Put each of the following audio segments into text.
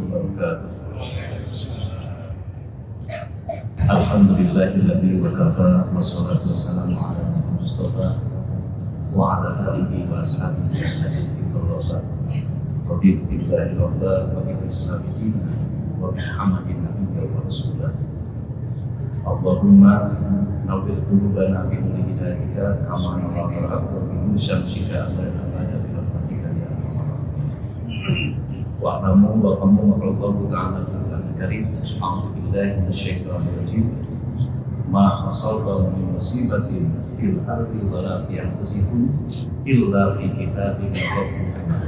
wabarakatuh. Alhamdulillahilladzi wa kafa wassalatu wassalamu ala nabiyil mustafa wa ala alihi wa ashabihi ajma'in. Raditu billahi rabban wa bil islami dinan wa bi Muhammadin nabiyyan wa rasulah. Allahumma nawwir qulubana bi nuri hidayatika kama nawwarta al-ardha bi nuri syamsika abada bi rahmatika ya arhamar rahimin. Wa'lamu wa qamu wa Allahu ta'ala al karim. A'udzu billahi minasyaitonir rajim. Ma asaba min musibatin fil ardi wa la fi anfusikum illa fi kitabin muqaddas.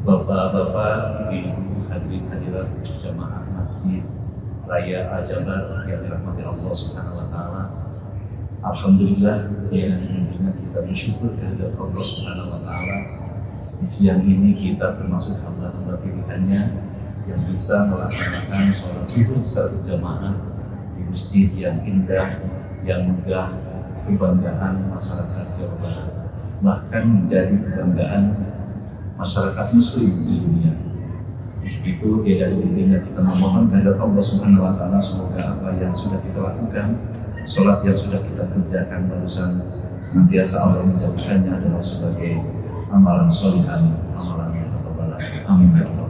Bapak-bapak, ibu, hadirin-hadirat jamaah Masjid Raya Al-Jabar yang dirahmati Allah Subhanahu wa taala. Alhamdulillah, dengan kita bersyukur kepada Allah Subhanahu wa taala. Di siang ini kita termasuk hamba-hamba pilihannya yang bisa melaksanakan sholat zuhur secara berjamaah di masjid yang indah, yang megah, kebanggaan masyarakat Jawa Barat, bahkan menjadi kebanggaan masyarakat Muslim di dunia. Itu dari intinya kita memohon kepada Allah Subhanahu wa taala, semoga apa yang sudah kita lakukan, sholat yang sudah kita kerjakan barusan, senantiasa Allah menjadikannya adalah sebagai amalan sholihan, amalan yang terbaik. Amin ya Allah.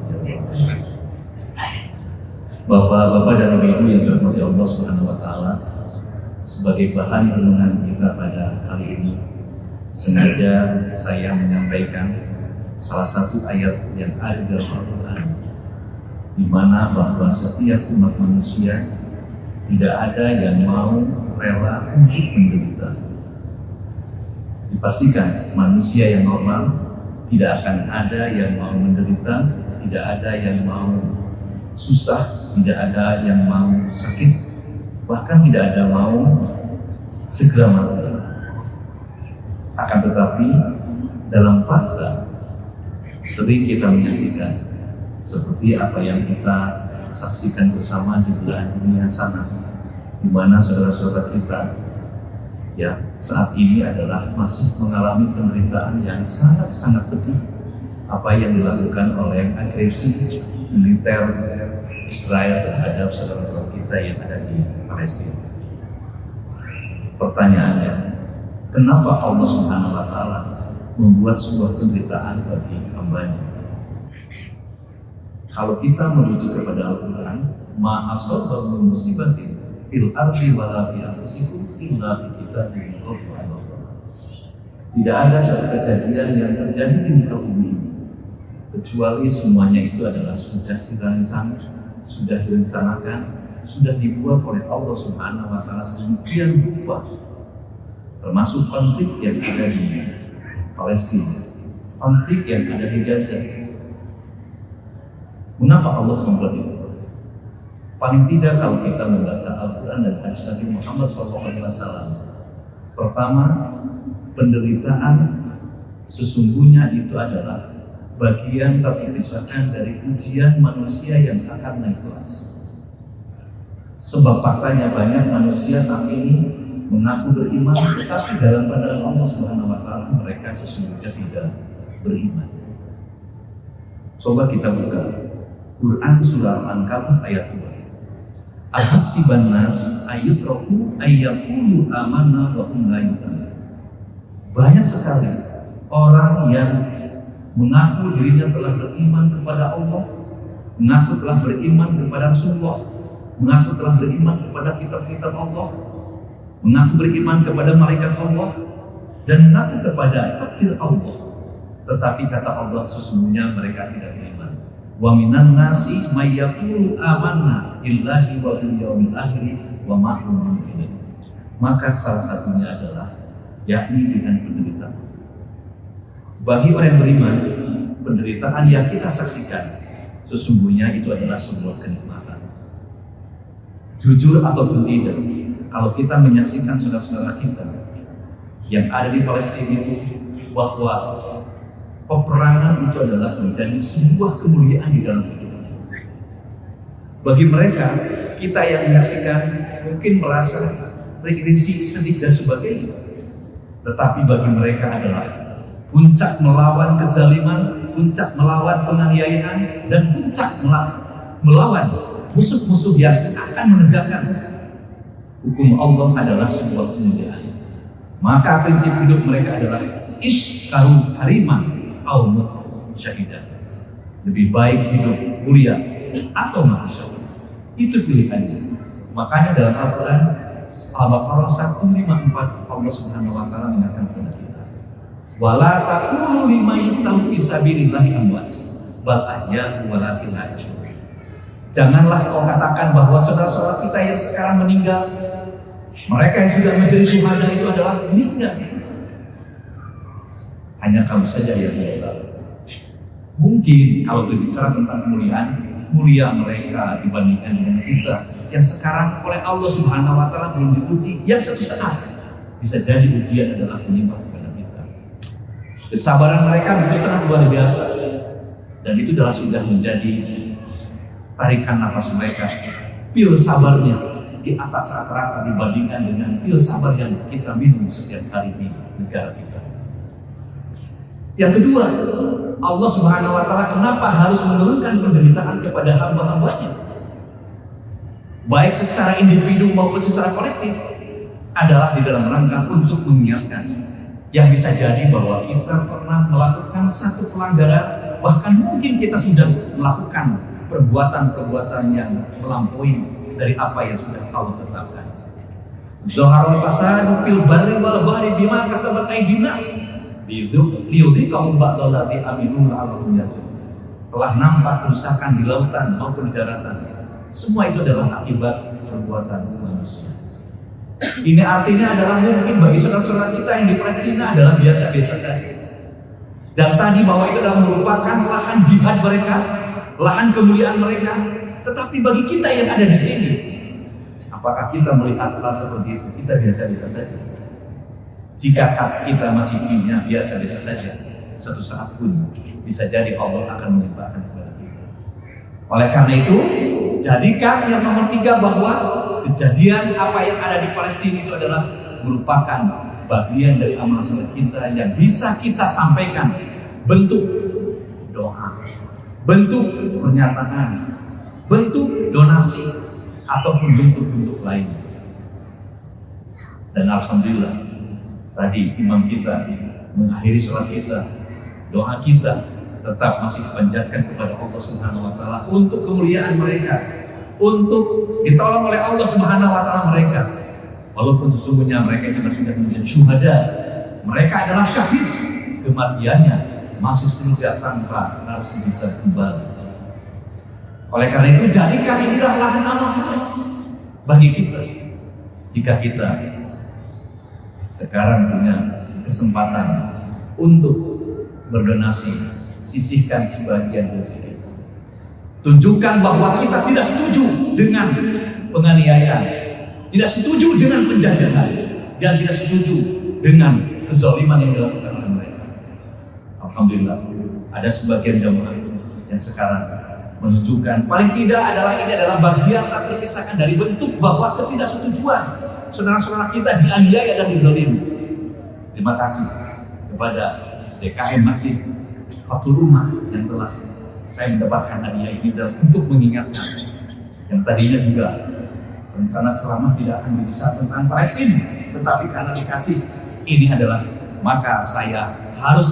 Bapak-bapak dan ibu yang dirahmati Allah Subhanahu wa taala, sebagai bahan renungan kita pada kali ini, sengaja saya menyampaikan salah satu ayat yang ada dalam Al-Quran, di mana bahwa setiap umat manusia tidak ada yang mau rela untuk menderita. Dipastikan manusia yang normal tidak akan ada yang mau menderita, tidak ada yang mau susah, tidak ada yang mau sakit, bahkan tidak ada mau segera mati. Akan tetapi dalam fakta sering kita menyaksikan seperti apa yang kita saksikan bersama di belahan dunia sana, di mana saudara-saudara kita ya saat ini adalah masih mengalami penderitaan yang sangat-sangat pedih apa yang dilakukan oleh agresi militer Israel terhadap saudara-saudara kita yang ada di Palestina. Pertanyaannya, kenapa Allah Subhanahu wa taala membuat sebuah penderitaan bagi hambanya? Kalau kita merujuk kepada Al-Quran, ma asaba min musibatin fil ardi wa la fi anfusikum illa fi kitabin muqaddas. Tidak ada satu kejadian yang terjadi di muka bumi kecuali semuanya itu adalah sudah direncanakan, sudah dibuat oleh Allah Subhanahu wa taala sedemikian rupa, termasuk konflik yang ada di Palestina, konflik yang ada di Gaza. Mengapa Allah membuat itu? Paling tidak kalau kita membaca Al-Quran dan hadis Nabi Muhammad SAW, pertama, penderitaan sesungguhnya itu adalah bagian terpisahkan dari ujian manusia yang akan naik kelas. Sebab faktanya banyak manusia saat ini mengaku beriman, tetapi dalam pandangan Allah Subhanahu wa taala mereka sesungguhnya tidak beriman. Coba kita buka Quran surah Al-Ankabut ayat 2. Ahasiban nas ayyutraku ayyaqulu amanna wa hum la yuftanun. Banyak sekali orang yang mengaku dirinya telah beriman kepada Allah, mengaku telah beriman kepada Rasulullah, mengaku telah beriman kepada kitab-kitab Allah, mengaku beriman kepada malaikat Allah, dan mengaku kepada takdir Allah. Tetapi kata Allah, sesungguhnya mereka tidak beriman. Wa minan nasi may yaqulu amanna billahi wa bil yaumil akhir wa ma hum bimu'minin. Maka salah satunya adalah yakni dengan penderitaan. Bagi orang yang beriman, penderitaan yang kita saksikan sesungguhnya itu adalah sebuah kenikmatan. Jujur ataupun tidak, kalau kita menyaksikan saudara-saudara kita yang ada di Palestina itu, bahwa peperangan itu adalah menjadi sebuah kemuliaan di dalam hidup. Bagi mereka, kita yang menyaksikan mungkin merasa risih, sedih dan sebagainya. Tetapi bagi mereka adalah puncak melawan kezaliman, puncak melawan penganiayaan, dan puncak melawan musuh-musuh yang akan menegakkan hukum Allah adalah sebuah kemuliaan. Maka prinsip hidup mereka adalah iskaru hariman au syahidah. Lebih baik hidup mulia atau mati syahid. Itu pilihannya. Makanya dalam Al-Quran Al-Baqarah 154 Allah Subhanahu wa taala mengatakan kepada kita, wala taqulu liman yuqtalu fi sabilillahi amwat bal ahya'u walakin la yash'urun. Janganlah kau katakan bahwa saudara-saudara kita yang sekarang meninggal, mereka yang sudah menjadi syuhada itu adalah meninggal. Hanya kamu saja yang meninggal. Mungkin kalau berbicara tentang kemuliaan, mulia mereka dibandingkan dengan kita yang sekarang oleh Allah Subhanahu wa taala belum diuji, yang satu saat bisa jadi ujian adalah menimpa kepada kita. Kesabaran mereka begitu sangat luar biasa, dan itu adalah sudah menjadi tarikan nafas mereka. Pil sabarnya di atas rata-rata dibandingkan dengan pil sabar yang kita minum setiap hari di negara kita. Yang kedua, Allah Subhanahu wa taala kenapa harus menurunkan penderitaan kepada hamba-hambanya? Baik secara individu maupun secara kolektif, adalah di dalam rangka untuk mengingatkan yang bisa jadi bahwa kita pernah melakukan satu pelanggaran, bahkan mungkin kita sudah melakukan perbuatan-perbuatan yang melampaui dari apa yang sudah Allah tetapkan. Zaharul fasadu fil barri wal bahri bima kasabat aydin nas liyudhiqahum ba'dal ladzi amilu la'allahum yarji'un. Telah nampak kerusakan di lautan maupun di daratan. Semua itu adalah akibat perbuatan manusia. Ini artinya adalah mungkin bagi saudara-saudara kita yang di Palestina adalah biasa-biasa saja. Dan tadi bahwa itu adalah merupakan lahan jihad mereka, lahan kemuliaan mereka. Tetapi bagi kita yang ada di sini, apakah kita melihat hal seperti itu? Kita biasa-biasa saja. Jika kita masih punya biasa-biasa saja, satu saat pun bisa jadi Allah akan melimpahkan kepada kita. Oleh karena itu, jadikan yang nomor 3 bahwa kejadian apa yang ada di Palestina itu adalah merupakan bagian dari amal soleh kita yang bisa kita sampaikan bentuk doa, bentuk pernyataan, bentuk donasi, ataupun bentuk-bentuk lain. Dan alhamdulillah tadi imam kita mengakhiri sholat kita, doa kita tetap masih dipanjatkan kepada Allah Subhanahu wa taala untuk kemuliaan mereka, untuk ditolong oleh Allah Subhanahu wa taala mereka. Walaupun sesungguhnya mereka itu sudah menjadi syuhada, mereka adalah syahid, kematiannya masuk surga tanpa harus bisa kembali. Oleh karena itu jadikan inilah lahan amal soleh bagi kita. Jika kita sekarang punya kesempatan untuk berdonasi, sisihkan sebagian rezeki. Tunjukkan bahwa kita tidak setuju dengan penganiayaan, tidak setuju dengan penjajahan, dan tidak setuju dengan kezaliman yang dilakukan oleh mereka. Alhamdulillah, ada sebagian jemaah yang sekarang menunjukkan paling tidak ini adalah bagian tak terpisahkan dari bentuk bahwa ketidaksetujuan saudara-saudara kita dianiaya dan dizalimi. Terima kasih kepada DKM Masjid Fathul Ummah yang telah saya mendapatkan hadiah ini dan untuk mengingatkan yang tadinya juga rencana selama tidak akan berbicara tentang Palestina, tetapi karena dikasih ini adalah, maka saya harus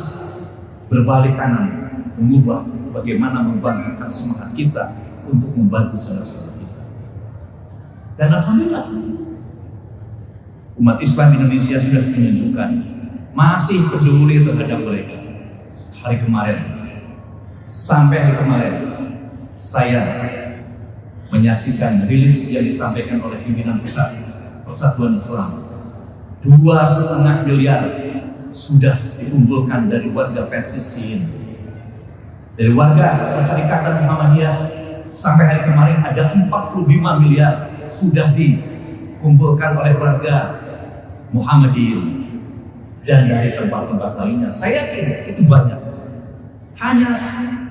berbalik kanan, mengubah bagaimana membangkitkan semangat kita untuk membantu saudara-saudara kita. Dan alhamdulillah umat Islam Indonesia sudah menunjukkan masih peduli terhadap mereka. Hari kemarin, sampai hari kemarin, saya menyaksikan rilis yang disampaikan oleh pimpinan pusat Persatuan Islam. 2,5 miliar sudah dikumpulkan dari warga Palestina, dari warga Perserikatan Muhammadiyah. Sampai hari kemarin ada 45 miliar sudah dikumpulkan oleh warga Muhammadiyah dan dari tempat-tempat lainnya. Saya yakin itu banyak. Hanya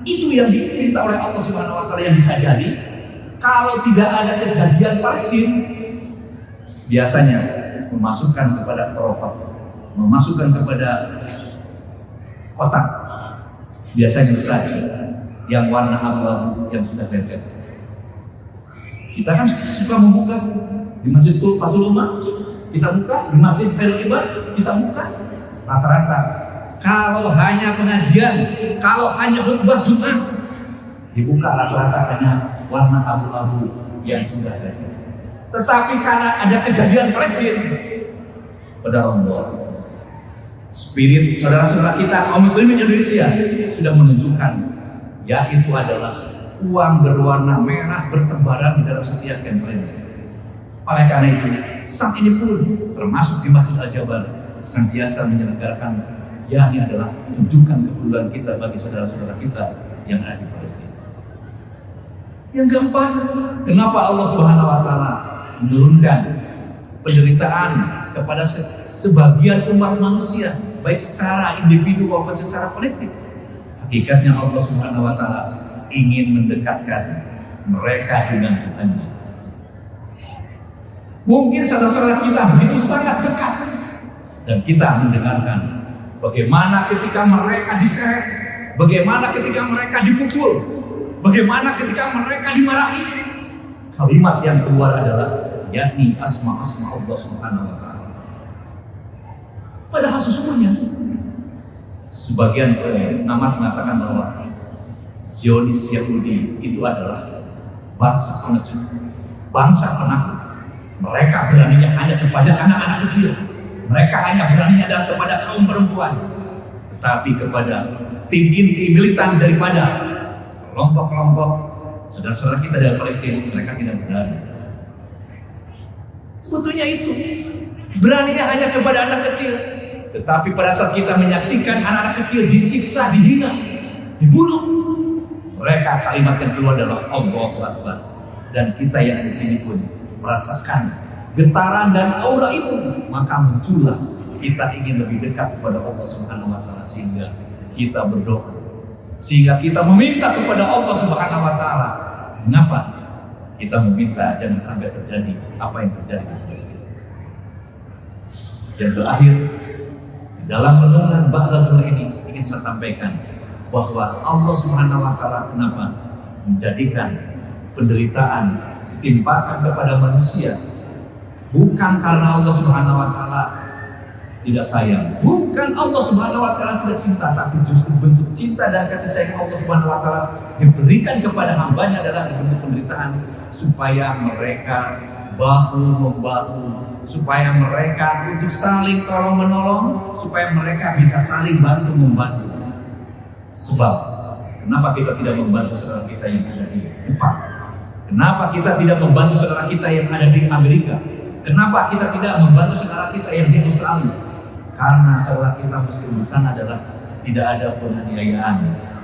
itu yang diminta oleh Allah Subhanahu wa taala yang bisa jadi. Kalau tidak ada kejadian Palestina, biasanya memasukkan kepada Eropa, memasukkan kepada kotak. Biasanya Ustaz yang warna abu-abu yang sudah lecet. Kita kan suka membuka di Masjid Fathul Umar, kita buka di Masjid Khairul Ibad, kita buka. Rata-rata kalau hanya pengajian, kalau hanya khutbah Jumat, dibuka rata-rata hanya warna abu-abu yang sudah lecet. Tetapi karena ada kejadian Palestina, pada Allah, spirit saudara-saudara kita kaum muslimin Indonesia sudah menunjukkan, yaitu adalah uang berwarna merah bertebaran di dalam setiap campaign. Oleh karena itu, saat ini pun termasuk di Masjid Al-Jabar senantiasa menyelenggarakan, yakni adalah tunjukkan kepedulian kita bagi saudara-saudara kita yang ada di Palestina. Yang keempat, kenapa Allah Subhanahu wa taala menurunkan penderitaan kepada sebagian umat manusia, baik secara individu maupun secara kolektif? Hakikatnya Allah Subhanahu wa taala ingin mendekatkan mereka dengan Tuhannya. Mungkin saudara-saudara kita begitu sangat dekat, dan kita mendengarkan bagaimana ketika mereka diseret, bagaimana ketika mereka dipukul, bagaimana ketika mereka dimarahi. Kalimat yang keluar adalah yakni asma-asma Allah Subhanahu wa taala. Padahal sesungguhnya sebagian pengamat mengatakan bahwa Zionis Yahudi itu adalah bangsa pengecut, bangsa penakut. Mereka beraninya hanya kepada anak-anak kecil, mereka hanya beraninya adalah kepada kaum perempuan, tetapi kepada tim inti militan daripada kelompok-kelompok saudara-saudara kita dari Palestina, mereka tidak berani. Sebetulnya itu beraninya hanya kepada anak kecil, tetapi pada saat kita menyaksikan anak-anak kecil disiksa, dihina, dibunuh, mereka kalimat yang keluar adalah Allahu Akbar. Dan kita yang di sini pun merasakan getaran dan aura itu, maka muncullah kita ingin lebih dekat kepada Allah Subhanahu wa taala, sehingga kita berdoa, sehingga kita meminta kepada Allah Subhanahu wa taala. Mengapa kita meminta jangan sampai terjadi apa yang terjadi di Palestina? Yang terakhir, dalam renungan ba'da sore ini ingin saya sampaikan bahwa Allah Subhanahu wa taala kenapa menjadikan penderitaan ditimpakan kepada manusia, bukan karena Allah Subhanahu wa taala tidak sayang, bukan Allah Subhanahu wa taala tidak cinta, tapi justru bentuk cinta dan kasih sayang Allah Subhanahu wa taala diberikan kepada hambanya adalah bentuk penderitaan, supaya mereka bahu membahu, supaya mereka untuk saling tolong menolong, supaya mereka bisa saling bantu membantu. Sebab kenapa kita tidak membantu saudara kita yang ada di Jepang? Kenapa kita tidak membantu saudara kita yang ada di Amerika? Kenapa kita tidak membantu saudara kita yang di Australia? Karena saudara kita muslim di sana adalah tidak ada penganiayaan,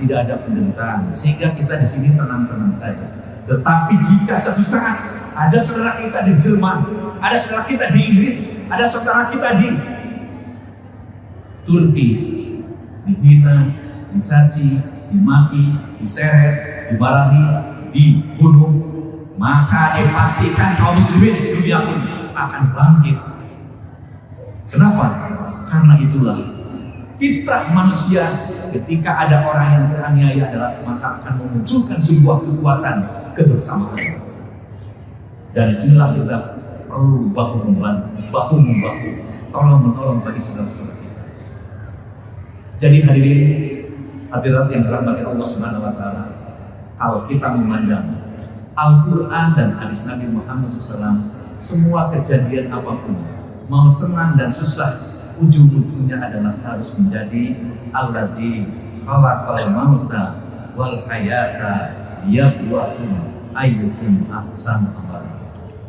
tidak ada penderitaan, sehingga kita di sini tenang-tenang saja. Tetapi jika suatu saat ada saudara kita di Jerman, ada saudara kita di Inggris, ada saudara kita di Turki, dihina, dicaci, dimaki, diseret, dimarahi, dibunuh, maka dipastikan kaum muslimin di dunia pun akan bangkit. Kenapa? Karena itulah fitrah manusia, ketika ada orang yang teraniaya adalah maka akan memunculkan sebuah kekuatan kebersamaan. Dan disinilah kita perlu bahu membahu, tolong menolong bagi saudara-saudara kita. Jadi hadirin hadirat yang dirahmati Allah Subhanahu wa taala, kalau kita memandang Al-Quran dan hadis Nabi Muhammad SAW, semua kejadian apapun, mau senang dan susah, ujung-ujungnya adalah harus menjadi alladzi khalaqal mauta wal hayata liyabluwakum ayyukum ahsanu amala.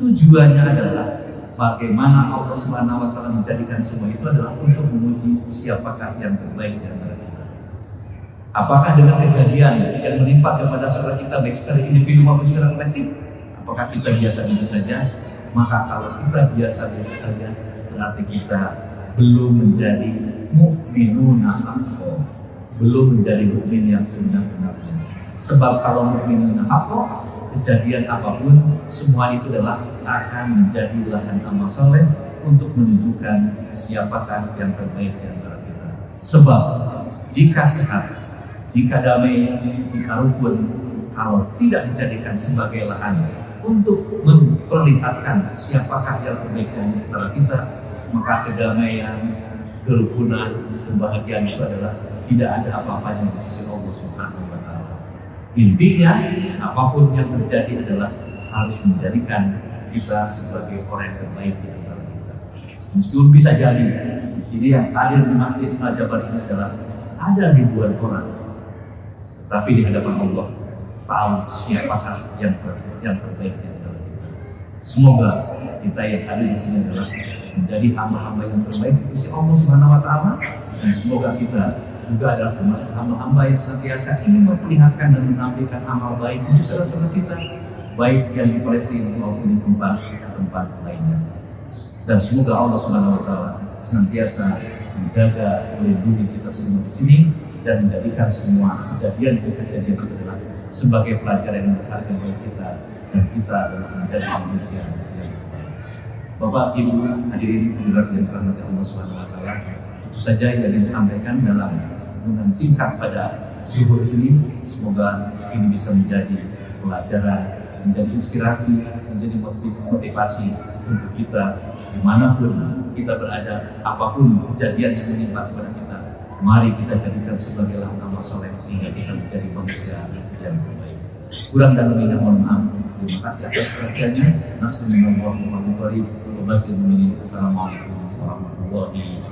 Tujuannya adalah bagaimana Allah Subhanahu wa taala menjadikan semua itu adalah untuk menguji siapakah yang terbaik di antara kita. Apakah dengan kejadian yang menimpa kepada saudara kita baik secara individu maupun secara kolektif, apakah kita biasa-biasa saja? Maka kalau kita biasa-biasa saja, berarti kita belum menjadi mukminuna haqqo, belum menjadi mukmin yang sebenar-benarnya. Sebab kalau mukminuna haqqo, kejadian apapun semua itu adalah akan menjadi lahan amal saleh untuk menunjukkan siapakah yang terbaik di antara kita. Sebab jika sehat, jika damai, jika rukun, kalau tidak dijadikan sebagai lahan untuk memperlihatkan siapakah yang terbaik di antara kita, maka kedamaian, kerukunan, kebahagiaan itu adalah tidak ada apa-apanya di sisi Allah Subhanahu wa Ta'ala. Intinya, apapun yang terjadi adalah harus menjadikan kita sebagai orang yang terbaik di antara kita. Meskipun bisa jadi di sini yang hadir di Masjid Al-Jabar ini adalah ada ribuan orang, tetapi di hadapan Allah tahu siapakah yang terbaik di antara kita. Semoga kita yang hadir di sini adalah menjadi hamba-hamba yang terbaik di sisi Allah Subhanahu wa Ta'ala, dan semoga kita juga adalah termasuk hamba-hamba yang senantiasa ingin memperlihatkan dan menampilkan amal baik untuk saudara-saudara kita, baik yang di Palestina maupun di tempat lainnya. Dan semoga Allah Subhanahu wa Ta'ala senantiasa menjaga, melindungi kita semua di sini dan menjadikan semua kejadian itu adalah sebagai pelajaran yang berharga bagi kita, dan kita adalah menjadi manusia yang baik. Bapak, Ibu, hadirin yang dirahmati Allah Subhanahu wa Ta'ala, itu saja yang ingin disampaikan dalam dengan singkat pada zuhur ini. Semoga ini bisa menjadi pelajaran, menjadi inspirasi, menjadi motivasi untuk kita dimanapun kita berada, apapun kejadian yang menimpa kepada kita, mari kita jadikan sebagai langkah amal soleh sehingga kita menjadi manusia yang terbaik. Kurang dan lebihnya mohon maaf. Terima kasih atas perhatiannya. Assalamualaikum warahmatullahi wabarakatuh. Assalamualaikum warahmatullahi wabarakatuh.